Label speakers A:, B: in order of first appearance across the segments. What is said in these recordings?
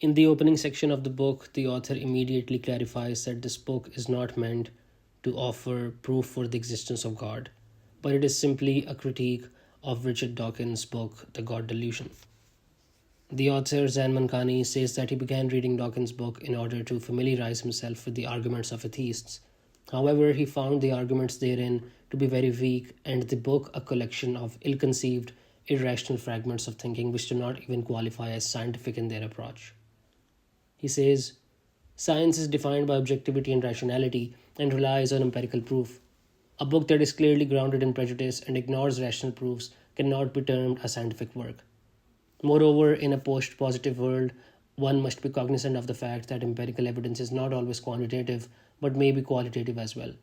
A: In the opening section of the book, the author immediately clarifies that this book is not meant to offer proof for the existence of God, but it is simply a critique of Richard Dawkins' book, The God Delusion. The author, Zain Mankani, says that he began reading Dawkins' book in order to familiarize himself with the arguments of atheists. However, he found the arguments therein to be very weak, and the book a collection of ill conceived, irrational fragments of thinking which do not even qualify as scientific in their approach. He says, "Science is defined by objectivity and rationality and relies on empirical proof. A book that is clearly grounded in prejudice and ignores rational proofs cannot be termed a scientific work. Moreover, in a post-positive world, one must be cognizant of the fact that empirical evidence is not always quantitative, but may be qualitative as well.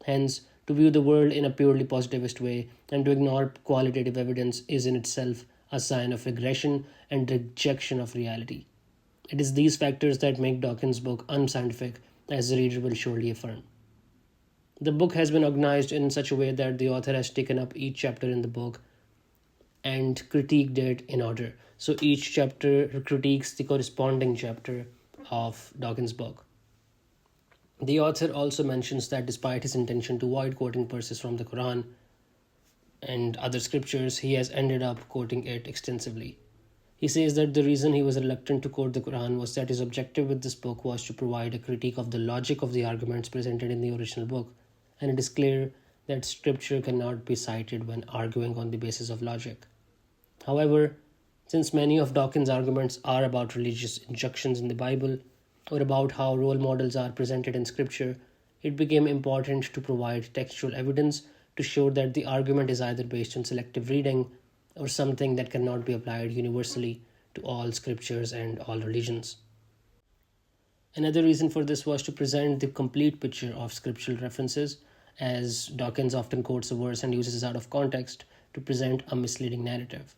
A: Hence, to view the world in a purely positivist way and to ignore qualitative evidence is in itself a sign of regression and rejection of reality. It is these factors that make Dawkins' book unscientific, as the reader will surely affirm." The book has been organized in such a way that the author has taken up each chapter in the book and critiqued it in order. So each chapter critiques the corresponding chapter of Dawkins' book. The author also mentions that despite his intention to avoid quoting verses from the Quran and other scriptures, he has ended up quoting it extensively. He says that the reason he was reluctant to quote the Quran was that his objective with this book was to provide a critique of the logic of the arguments presented in the original book, and it is clear that scripture cannot be cited when arguing on the basis of logic. However, since many of Dawkins' arguments are about religious injunctions in the Bible or about how role models are presented in scripture, it became important to provide textual evidence to show that the argument is either based on selective reading or something that cannot be applied universally to all scriptures and all religions. Another reason for this was to present the complete picture of scriptural references, as Dawkins often quotes a verse and uses it out of context to present a misleading narrative.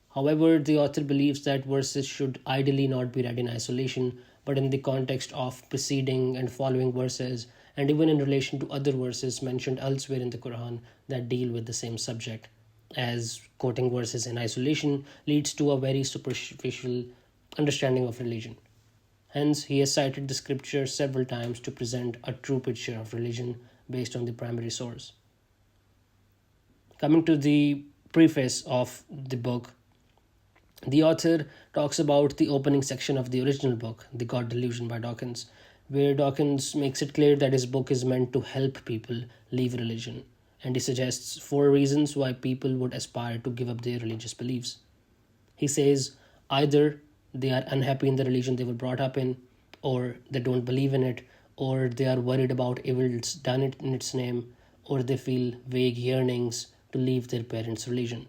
A: However, the author believes that verses should ideally not be read in isolation, but in the context of preceding and following verses, and even in relation to other verses mentioned elsewhere in the Quran that deal with the same subject, as quoting verses in isolation leads to a very superficial understanding of religion. Hence, he has cited the scripture several times to present a true picture of religion based on the primary source. Coming to the preface of the book, the author talks about the opening section of the original book, The God Delusion by Dawkins, where Dawkins makes it clear that his book is meant to help people leave religion, and he suggests 4 reasons why people would aspire to give up their religious beliefs. He says either they are unhappy in the religion they were brought up in, or they don't believe in it, or they are worried about evils done in its name, or they feel vague yearnings to leave their parents' religion.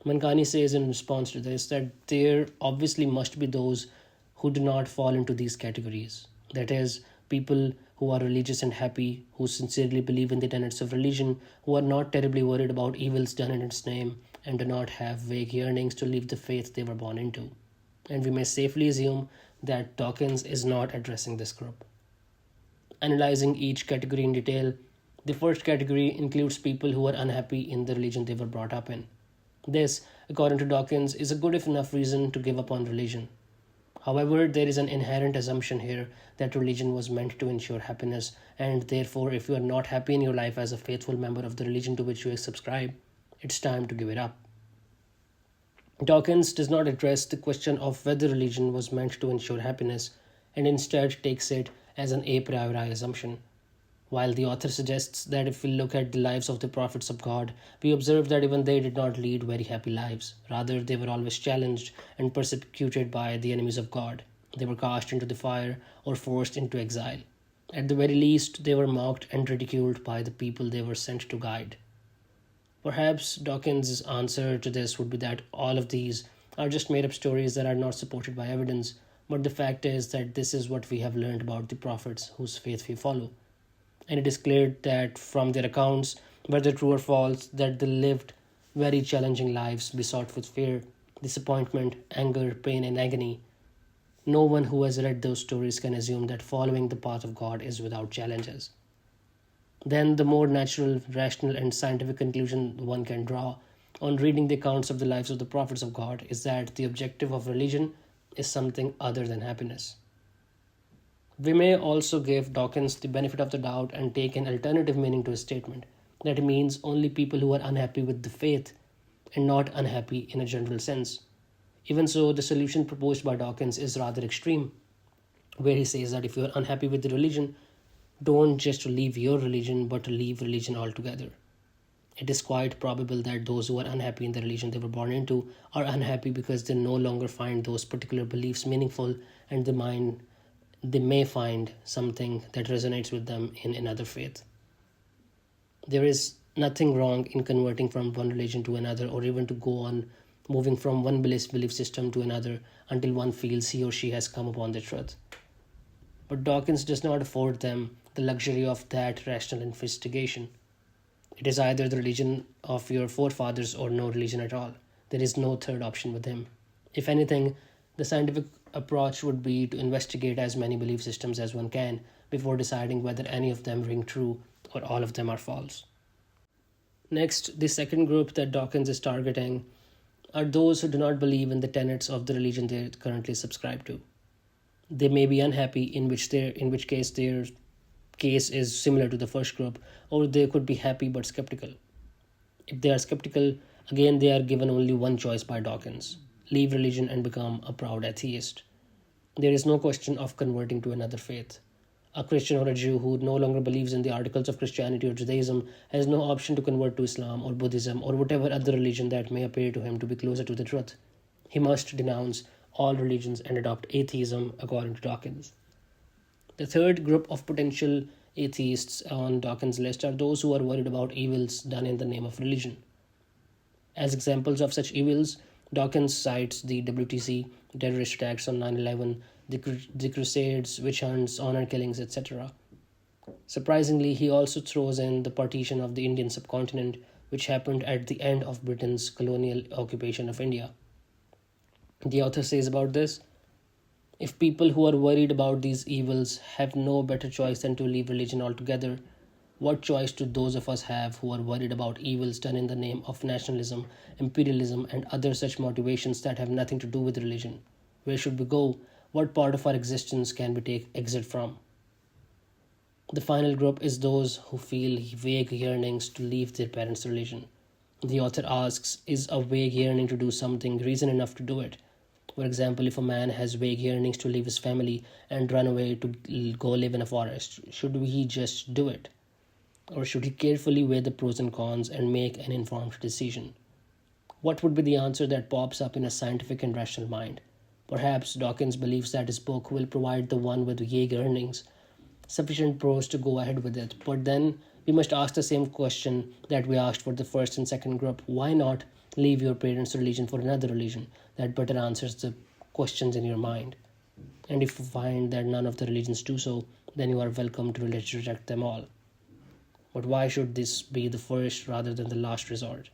A: Mankani says in response to this that there obviously must be those who do not fall into these categories. That is, people who are religious and happy, who sincerely believe in the tenets of religion, who are not terribly worried about evils done in its name, and do not have vague yearnings to leave the faith they were born into. And we may safely assume that Dawkins is not addressing this group. Analyzing each category in detail, the first category includes people who are unhappy in the religion they were brought up in. This, according to Dawkins, is a good enough reason to give up on religion. However, there is an inherent assumption here that religion was meant to ensure happiness, and therefore, if you are not happy in your life as a faithful member of the religion to which you subscribe, it's time to give it up. Dawkins does not address the question of whether religion was meant to ensure happiness, and instead takes it as an a priori assumption. While the author suggests that if we look at the lives of the prophets of God, we observe that even they did not lead very happy lives. Rather, they were always challenged and persecuted by the enemies of God. They were cast into the fire or forced into exile. At the very least, they were mocked and ridiculed by the people they were sent to guide. Perhaps Dawkins' answer to this would be that all of these are just made-up stories that are not supported by evidence, but the fact is that this is what we have learned about the prophets whose faith we follow. And it is clear that from their accounts, whether true or false, that they lived very challenging lives besought with fear, disappointment, anger, pain, and agony. No one who has read those stories can assume that following the path of God is without challenges. Then the more natural, rational, and scientific conclusion one can draw on reading the accounts of the lives of the prophets of God is that the objective of religion is something other than happiness. We may also give Dawkins the benefit of the doubt and take an alternative meaning to his statement. That means only people who are unhappy with the faith and not unhappy in a general sense. Even so, the solution proposed by Dawkins is rather extreme, where he says that if you are unhappy with the religion, don't just leave your religion, but leave religion altogether. It is quite probable that those who are unhappy in the religion they were born into are unhappy because they no longer find those particular beliefs meaningful, and they may find something that resonates with them in another faith. There is nothing wrong in converting from one religion to another, or even to go on moving from one belief system to another until one feels he or she has come upon the truth. But Dawkins does not afford them the luxury of that rational investigation. It is either the religion of your forefathers or no religion at all. There is no third option with him. If anything, the scientific approach would be to investigate as many belief systems as one can before deciding whether any of them ring true or all of them are false. Next, the second group that Dawkins is targeting are those who do not believe in the tenets of the religion they currently subscribe to. They may be unhappy, in which case their case is similar to the first group, or they could be happy but skeptical. If they are skeptical, again they are given only one choice by Dawkins: leave religion and become a proud atheist. There is no question of converting to another faith. A Christian or a Jew who no longer believes in the articles of Christianity or Judaism has no option to convert to Islam or Buddhism or whatever other religion that may appear to him to be closer to the truth. He must denounce all religions and adopt atheism, according to Dawkins. The third group of potential atheists on Dawkins' list are those who are worried about evils done in the name of religion. As examples of such evils, Dawkins cites the WTC, terrorist attacks on 9/11, the Crusades, witch hunts, honor killings, etc. Surprisingly, he also throws in the partition of the Indian subcontinent, which happened at the end of Britain's colonial occupation of India. The author says about this: if people who are worried about these evils have no better choice than to leave religion altogether, what choice do those of us have who are worried about evils done in the name of nationalism, imperialism, and other such motivations that have nothing to do with religion? Where should we go? What part of our existence can we take exit from? The final group is those who feel vague yearnings to leave their parents' religion. The author asks, is a vague yearning to do something reason enough to do it? For example, if a man has vague yearnings to leave his family and run away to go live in a forest, should he just do it? Or should he carefully weigh the pros and cons and make an informed decision? What would be the answer that pops up in a scientific and rational mind? Perhaps Dawkins believes that his book will provide the one with vague yearnings sufficient pros to go ahead with it. But then we must ask the same question that we asked for the first and second group: why not leave your parents' religion for another religion that better answers the questions in your mind? And if you find that none of the religions do so, then you are welcome to reject them all. But why should this be the first rather than the last resort?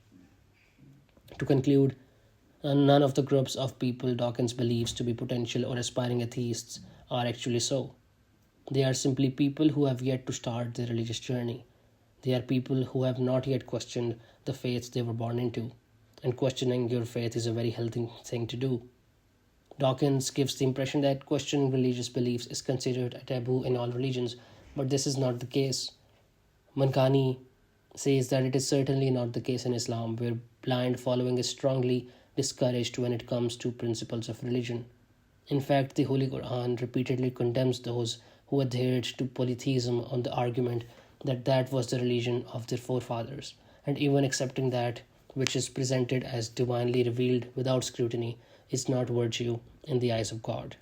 A: To conclude, none of the groups of people Dawkins believes to be potential or aspiring atheists are actually so. They are simply people who have yet to start their religious journey. They are people who have not yet questioned the faith they were born into. And questioning your faith is a very healthy thing to do. Dawkins gives the impression that questioning religious beliefs is considered a taboo in all religions, but this is not the case. Mankani says that it is certainly not the case in Islam, where blind following is strongly discouraged when it comes to principles of religion. In fact, the Holy Quran repeatedly condemns those who adhered to polytheism on the argument that that was the religion of their forefathers, and even accepting that which is presented as divinely revealed without scrutiny is not virtue in the eyes of God.